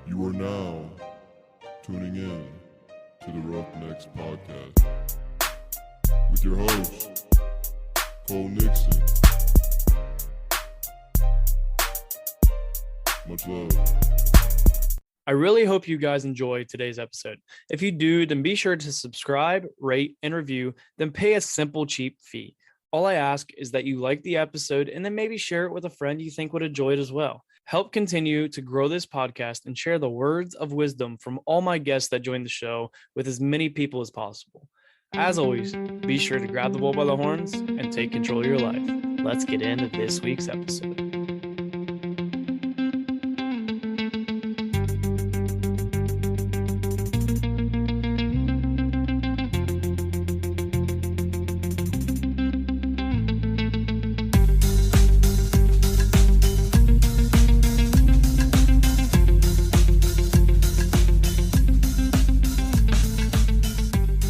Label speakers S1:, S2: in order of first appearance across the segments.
S1: You are now tuning in to the Roughnecks Podcast with your host, Cole Nixon. Much love.
S2: I really hope you guys enjoyed today's episode. If you do, then be sure to subscribe, rate, and review, then pay a simple, cheap fee. All I ask is that you like the episode and then maybe share it with a friend you think would enjoy it as well. Help continue to grow this podcast and share the words of wisdom from all my guests that join the show with as many people as possible. As always, be sure to grab the bull by the horns and take control of your life. Let's get into this week's episode.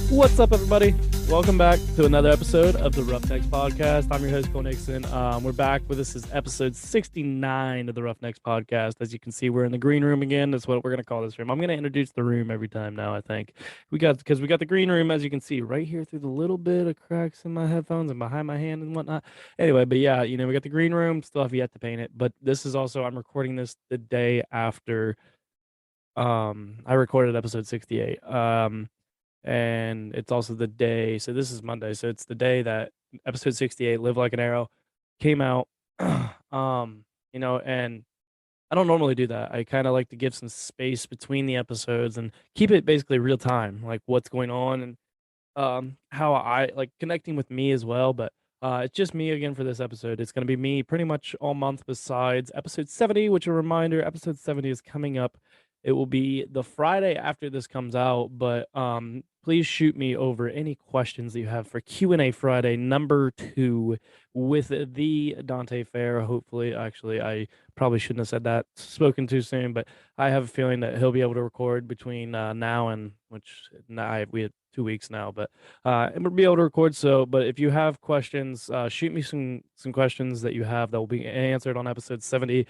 S2: What's up, everybody? Welcome back to another episode of the Roughnecks Podcast. I'm your host, Cole Nixon. We're back with this is episode 69 of the Roughnecks Podcast. As you can see, we're in the green room again. That's what we're going to call this room. I'm going to introduce the room every time now, I think. Because we got the green room, as you can see, right here through the little bit of cracks in my headphones and behind my hand and whatnot. Anyway, but yeah, we got the green room. Still have yet to paint it. But this is also, I'm recording this the day after I recorded episode 68. And it's also the day, so this is Monday, so it's the day that episode 68, Live Like an Arrow, came out. And I don't normally do that. I kind of like to give some space between the episodes and keep it basically real time, like what's going on and how I like connecting with me as well. But it's just me again for this episode. It's going to be me pretty much all month besides episode 70, which a reminder, episode 70 is coming up. It will be the Friday after this comes out, but please shoot me over any questions that you have for Q&A Friday number 2 with the Dante Fair. Hopefully, actually, I probably shouldn't have said that, spoken too soon, but I have a feeling that he'll be able to record between now and we had 2 weeks now, but and we'll be able to record. So, but if you have questions, shoot me some questions that you have that will be answered on episode 70.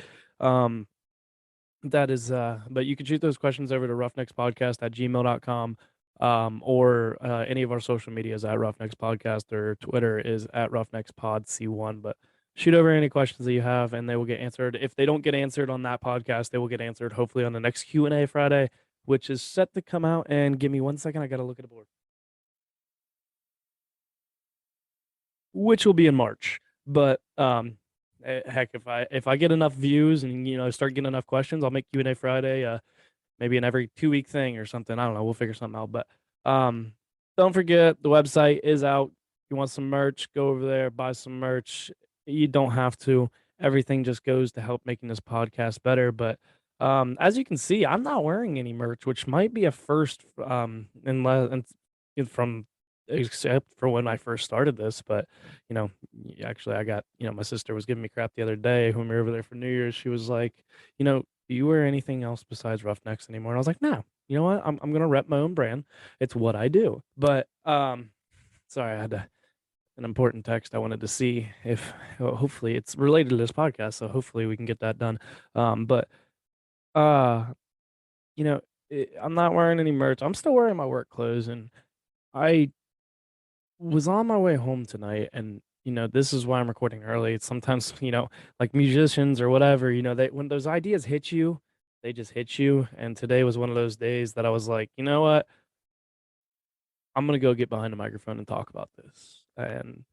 S2: That is, but you can shoot those questions over to roughneckspodcast@gmail.com, or any of our social medias at Roughnecks Podcast, or Twitter is at RoughnecksPodC1. But shoot over any questions that you have, and they will get answered. If they don't get answered on that podcast, they will get answered hopefully on the next Q&A Friday, which is set to come out. And give me 1 second, I got to look at the board. Which will be in March, but heck, if I get enough views and start getting enough questions, I'll make Q&A Friday, maybe an every 2-week thing or something. I don't know. We'll figure something out. But don't forget, the website is out. You want some merch, go over there, buy some merch. You don't have to. Everything just goes to help making this podcast better. But as you can see, I'm not wearing any merch, which might be a first, from except for when I first started this. But actually, I got, my sister was giving me crap the other day when we were over there for New Year's. She was like, do you wear anything else besides Roughnecks anymore? And I was like, no. You know what? I'm gonna rep my own brand. It's what I do. But sorry, I had an important text I wanted to see if hopefully it's related to this podcast, so hopefully we can get that done. But I'm not wearing any merch. I'm still wearing my work clothes, and I was on my way home tonight, and this is why I'm recording early. It's sometimes, like musicians or whatever, they, when those ideas hit you, they just hit you. And today was one of those days that I was like, you know what? I'm gonna go get behind the microphone and talk about this. And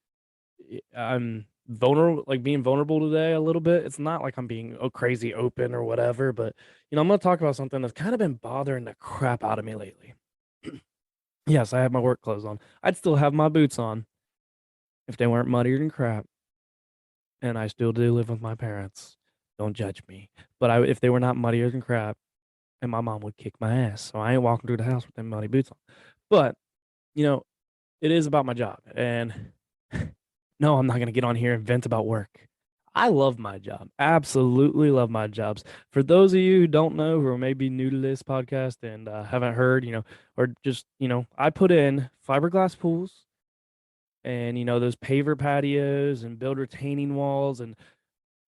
S2: I'm vulnerable, like being vulnerable today a little bit. It's not like I'm being crazy open or whatever, but I'm gonna talk about something that's kind of been bothering the crap out of me lately. Yes, I have my work clothes on. I'd still have my boots on if they weren't muddier than crap. And I still do live with my parents. Don't judge me. But if they were not muddier than crap, and my mom would kick my ass. So I ain't walking through the house with them muddy boots on. But, it is about my job. And no, I'm not going to get on here and vent about work. I love my job. Absolutely love my jobs. For those of you who don't know, who are maybe new to this podcast and haven't heard, or just, I put in fiberglass pools and, those paver patios and build retaining walls and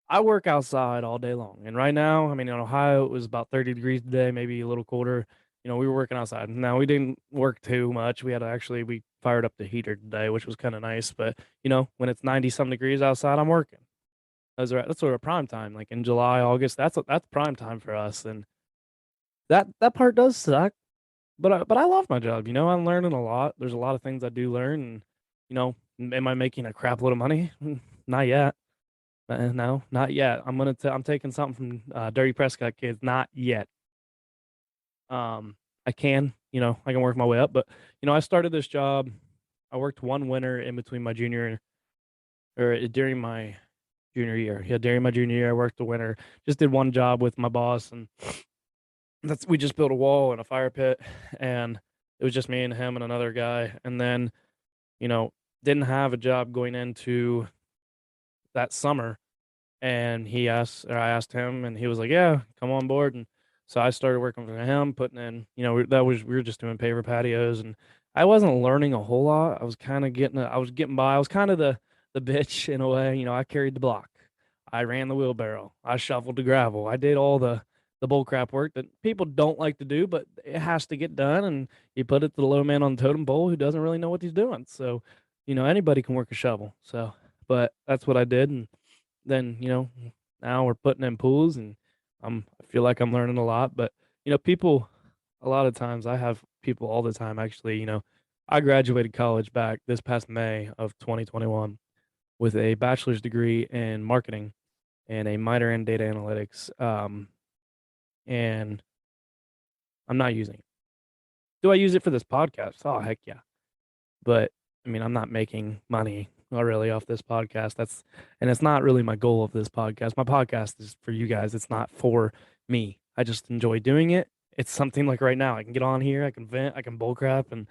S2: I work outside all day long. And right now, I mean, in Ohio, it was about 30 degrees today, maybe a little colder. We were working outside. Now, we didn't work too much. We fired up the heater today, which was kind of nice. But, when it's 90 some degrees outside, I'm working. That's sort of prime time. Like in July, August, that's prime time for us. And that part does suck. But I love my job. I'm learning a lot. There's a lot of things I do learn. And, am I making a crap load of money? Not yet. No, not yet. I'm taking something from Dirty Prescott kids. Not yet. I can work my way up, but I started this job. I worked one winter in between my junior or during my junior year. Yeah, during my junior year, I worked the winter. Just did one job with my boss, and we just built a wall and a fire pit, and it was just me and him and another guy. And then, you know, didn't have a job going into that summer, and I asked him, and he was like, "Yeah, come on board." And so I started working for him, putting in, we were just doing paver patios, and I wasn't learning a whole lot. I was getting by. I was kind of the bitch in a way. I carried the block, I ran the wheelbarrow, I shoveled the gravel, I did all the bull crap work that people don't like to do, but it has to get done, and you put it to the low man on the totem pole who doesn't really know what he's doing. So, anybody can work a shovel. So, but that's what I did, and then now we're putting in pools, and I feel like I'm learning a lot. But people, a lot of times I have people all the time actually. I graduated college back this past May of 2021 with a bachelor's degree in marketing and a minor in data analytics. And I'm not using it. Do I use it for this podcast? Oh, heck yeah. But I mean, I'm not making money, not really, off this podcast. And it's not really my goal of this podcast. My podcast is for you guys. It's not for me. I just enjoy doing it. It's something like right now. I can get on here, I can vent, I can bullcrap and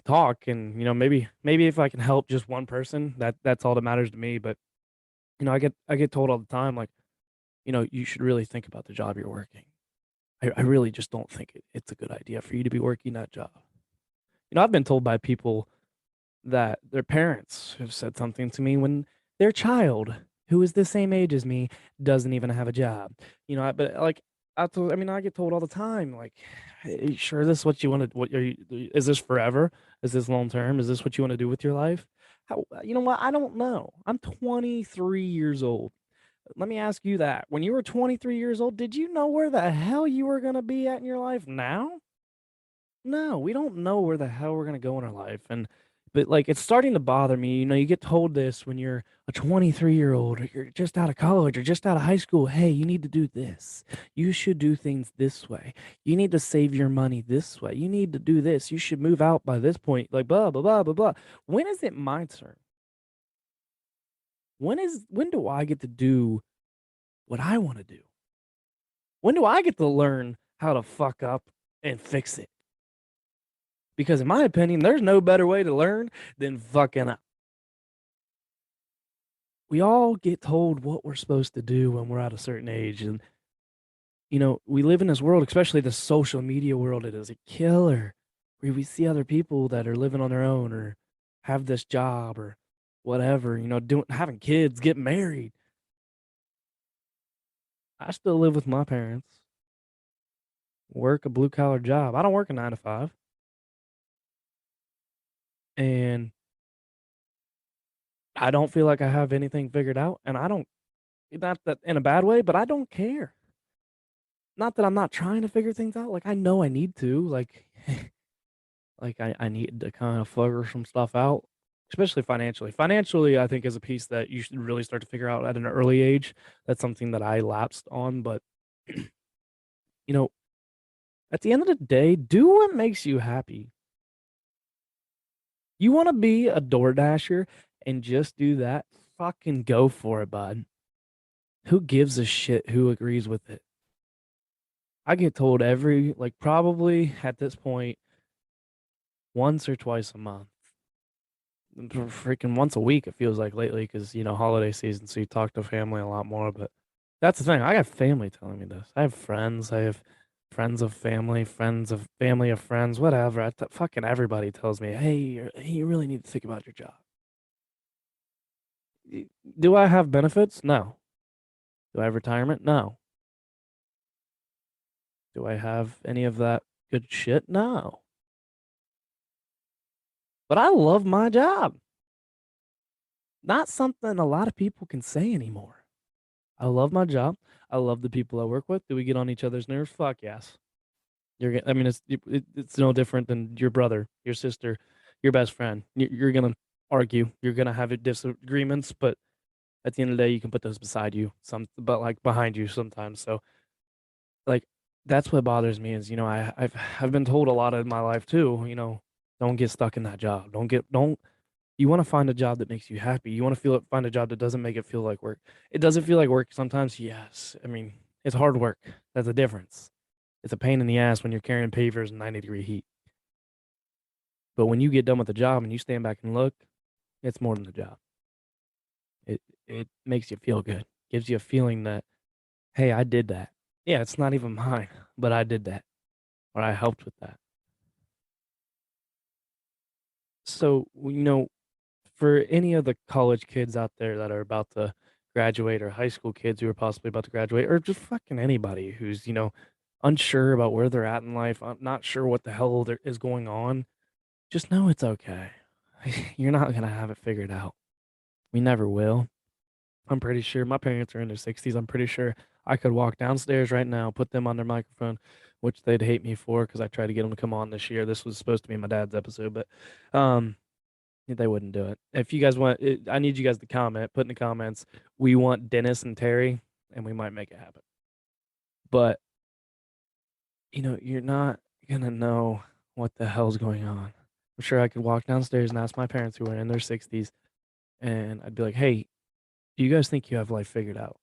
S2: talk, and maybe if I can help just one person, that's all that matters to me. But I get told all the time, like, you should really think about the job you're working. I really just don't think it's a good idea for you to be working that job. I've been told by people that their parents have said something to me when their child, who is the same age as me, doesn't even have a job. But like I get told all the time, like, "Are you sure this is what you want to? What are you? Is this forever? Is this long term? Is this what you want to do with your life?" You know what? I don't know. I'm 23 years old. Let me ask you that. When you were 23 years old, did you know where the hell you were gonna be at in your life now? No, we don't know where the hell we're gonna go in our life. But like, it's starting to bother me. You get told this when you're a 23-year-old, or you're just out of college or just out of high school. Hey, you need to do this. You should do things this way. You need to save your money this way. You need to do this. You should move out by this point. Like blah blah blah blah blah. When is it my turn? When do I get to do what I want to do? When do I get to learn how to fuck up and fix it? Because in my opinion, there's no better way to learn than fucking up. We all get told what we're supposed to do when we're at a certain age. And, we live in this world, especially the social media world. It is a killer where we see other people that are living on their own or have this job or whatever, having kids, get married. I still live with my parents, work a blue collar job. I don't work a 9 to 5. And I don't feel like I have anything figured out. And I don't, not that in a bad way, but I don't care. Not that I'm not trying to figure things out. Like, I know I need to. Like I need to kind of figure some stuff out, especially financially. Financially, I think, is a piece that you should really start to figure out at an early age. That's something that I lapsed on. But, you know, at the end of the day, do what makes you happy. You want to be a door dasher and just do that? Fucking go for it, bud. Who gives a shit who agrees with it? I get told probably at this point, once or twice a month. Freaking once a week, it feels like lately, because, holiday season, so you talk to family a lot more. But that's the thing. I got family telling me this. I have friends. I have friends of family, friends of family of friends, whatever. Fucking everybody tells me, hey, you really need to think about your job. Do I have benefits? No. Do I have retirement? No. Do I have any of that good shit? No. But I love my job. Not something a lot of people can say anymore. I love my job. I love the people I work with. Do we get on each other's nerves? Fuck yes. I mean, it's no different than your brother, your sister, your best friend. You're gonna argue. You're gonna have disagreements, but at the end of the day, you can put those beside you, but like behind you sometimes. So, like, that's what bothers me is, I've been told a lot of my life too. Don't get stuck in that job. Don't. You want to find a job that makes you happy. You want to find a job that doesn't make it feel like work. It doesn't feel like work sometimes. Yes, I mean it's hard work. That's the difference. It's a pain in the ass when you're carrying pavers in 90-degree heat. But when you get done with the job and you stand back and look, it's more than the job. It makes you feel good. Gives you a feeling that, hey, I did that. Yeah, it's not even mine, but I did that. Or I helped with that. So, for any of the college kids out there that are about to graduate, or high school kids who are possibly about to graduate, or just fucking anybody who's, unsure about where they're at in life, not sure what the hell there is going on, just know it's okay. You're not gonna have it figured out. We never will. I'm pretty sure my parents are in their 60s. I'm pretty sure I could walk downstairs right now, put them on their microphone, which they'd hate me for because I tried to get them to come on this year. This was supposed to be my dad's episode, but um, they wouldn't do it. If you guys want, I need you guys to comment, put in the comments, we want Dennis and Terry, and we might make it happen. But, you're not gonna know what the hell's going on. I'm sure I could walk downstairs and ask my parents who are in their 60s, and I'd be like, hey, do you guys think you have life figured out?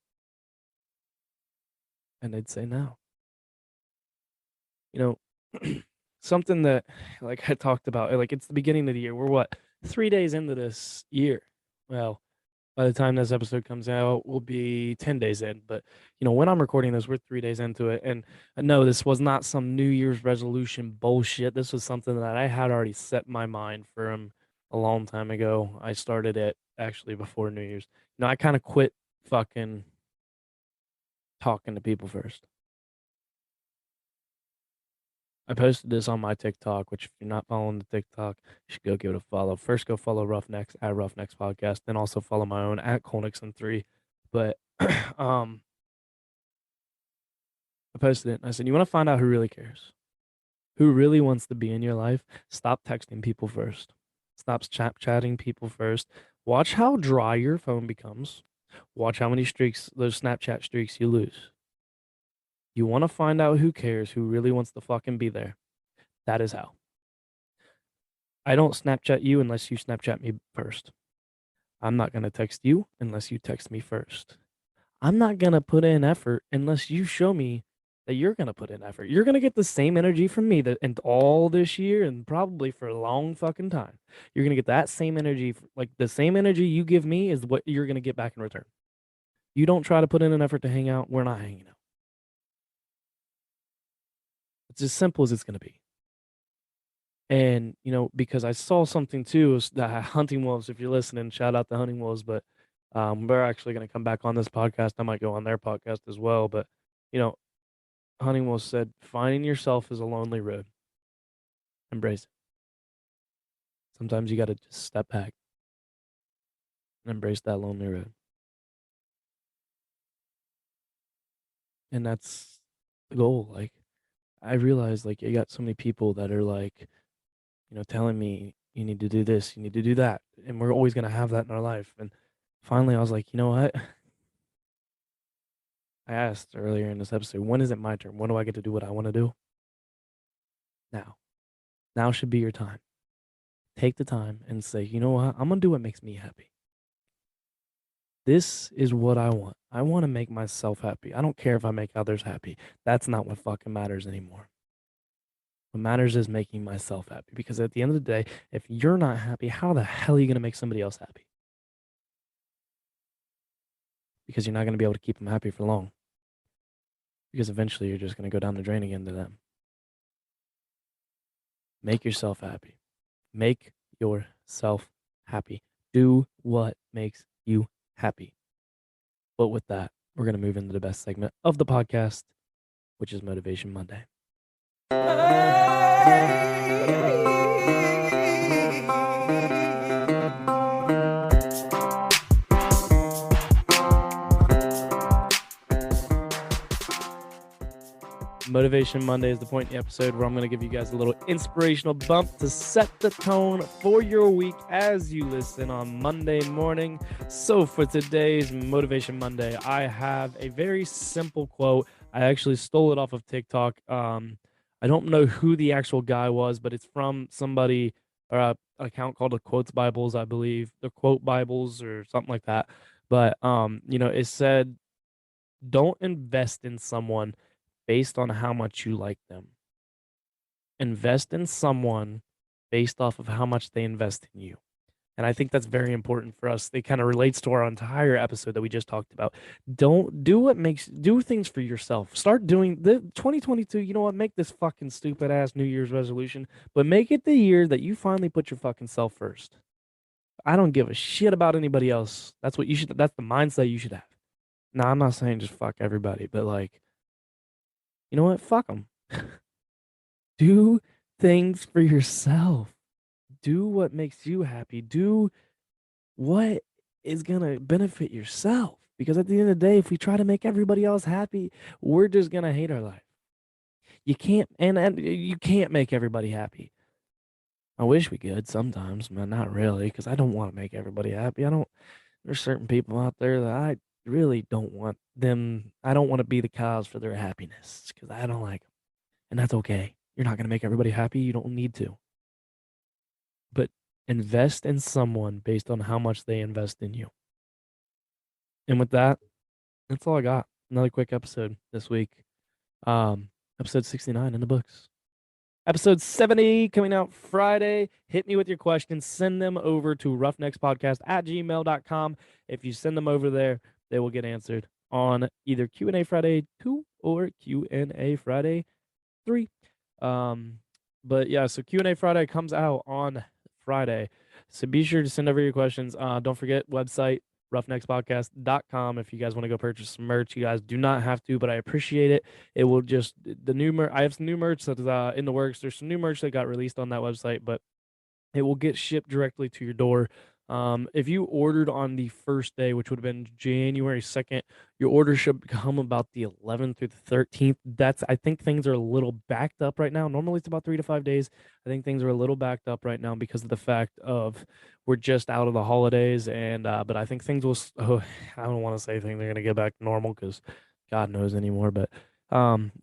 S2: And they'd say no. You know, something that, like I talked about, like it's the beginning of the year. We're what, 3 days into this year? Well, by the time this episode comes out, we'll be 10 days in. But, when I'm recording this, we're 3 days into it. And no, this was not some New Year's resolution bullshit. This was something that I had already set my mind from a long time ago. I started it actually before New Year's. I kind of quit fucking talking to people first. I posted this on my TikTok, which if you're not following the TikTok, you should go give it a follow. First, go follow Roughnecks at Roughnecks Podcast, then also follow my own at Colnixon3. But I posted it and I said, you want to find out who really cares? Who really wants to be in your life? Stop texting people first. Stop chatting people first. Watch how dry your phone becomes. Watch how many streaks, those Snapchat streaks, you lose. You want to find out who cares, who really wants to fucking be there. That is how. I don't Snapchat you unless you Snapchat me first. I'm not going to text you unless you text me first. I'm not going to put in effort unless you show me that you're going to put in effort. You're going to get the same energy from me that and all this year and probably for a long fucking time. You're going to get that same energy, like the same energy you give me is what you're going to get back in return. You don't try to put in an effort to hang out, we're not hanging out. It's as simple as it's going to be. And, because I saw something too, that Hunting Wolves, if you're listening, shout out to Hunting Wolves, but we're actually going to come back on this podcast. I might go on their podcast as well. But, Hunting Wolves said, finding yourself is a lonely road. Embrace it. Sometimes you got to just step back and embrace that lonely road. And that's the goal. Like, I realize, like, you got so many people that are like, telling me you need to do this, you need to do that. And we're always going to have that in our life. And finally, I was like, you know what? I asked earlier in this episode, when is it my turn? When do I get to do what I want to do? Now. Now should be your time. Take the time and say, you know what? I'm going to do what makes me happy. This is what I want. I want to make myself happy. I don't care if I make others happy. That's not what fucking matters anymore. What matters is making myself happy. Because at the end of the day, if you're not happy, how the hell are you going to make somebody else happy? Because you're not going to be able to keep them happy for long. Because eventually you're just going to go down the drain again to them. Make yourself happy. Make yourself happy. Do what makes you happy. But with that, we're going to move into the best segment of the podcast, which is Motivation Monday. Motivation Monday is the point in the episode where I'm going to give you guys a little inspirational bump to set the tone for your week as you listen on Monday morning. So for today's Motivation Monday, I have a very simple quote. I actually stole it off of TikTok. I don't know who the actual guy was, but it's from somebody or an account called the Quotes Bibles, I believe, the Quote Bibles or something like that. But it said, "Don't invest in someone based on how much you like them. Invest in someone based off of how much they invest in you." And I think that's very important for us. It kind of relates to our entire episode that we just talked about. Do things for yourself. Start doing the 2022. You know what? Make this fucking stupid ass New Year's resolution, but make it the year that you finally put your fucking self first. I don't give a shit about anybody else. That's what you should. That's the mindset you should have. Now, I'm not saying just fuck everybody, but like, you know what? Fuck them. Do things for yourself. Do what makes you happy. Do what is going to benefit yourself. Because at the end of the day, if we try to make everybody else happy, we're just going to hate our life. You can't, and you can't make everybody happy. I wish we could sometimes, but not really, because I don't want to make everybody happy. There's certain people out there that I really don't want them. I don't want to be the cause for their happiness because I don't like them. And that's okay. You're not going to make everybody happy. You don't need to. But invest in someone based on how much they invest in you. And with that, that's all I got. Another quick episode this week. Episode 69 in the books. Episode 70 coming out Friday. Hit me with your questions. Send them over to roughneckspodcast@gmail.com. If you send them over there, they will get answered on either Q&A Friday 2 or Q&A Friday 3. But yeah, so Q&A Friday comes out on Friday. So be sure to send over your questions. Don't forget website, roughneckspodcast.com. If you guys want to go purchase some merch, you guys do not have to, but I appreciate it. It will just, the new merch, I have some new merch that's in the works. There's some new merch that got released on that website, but it will get shipped directly to your door. If you ordered on the first day, which would have been January 2nd, your order should come about the 11th through the 13th. I think things are a little backed up right now. Normally it's about 3 to 5 days. I think things are a little backed up right now because of the fact of we're just out of the holidays. But I think things will, I don't want to say things are going to get back to normal because God knows anymore. But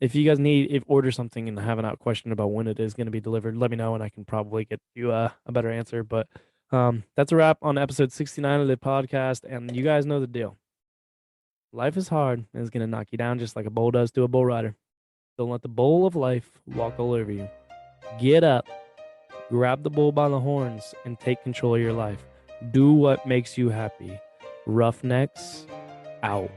S2: if you guys order something and have a question about when it is going to be delivered, let me know and I can probably get you a better answer. But that's a wrap on episode 69 of the podcast, and you guys know the deal. Life is hard and it's going to knock you down just like a bull does to a bull rider. Don't let the bull of life walk all over you. Get up, grab the bull by the horns, and take control of your life. Do what makes you happy. Roughnecks out.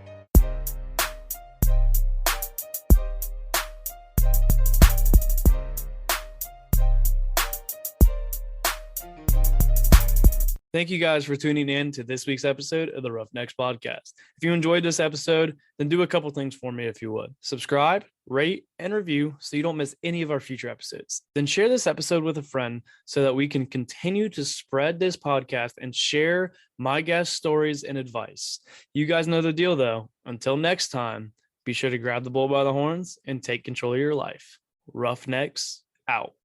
S2: Thank you guys for tuning in to this week's episode of the Roughnecks Podcast. If you enjoyed this episode, then do a couple things for me if you would. Subscribe, rate, and review so you don't miss any of our future episodes. Then share this episode with a friend so that we can continue to spread this podcast and share my guest stories and advice. You guys know the deal though. Until next time, be sure to grab the bull by the horns and take control of your life. Roughnecks out.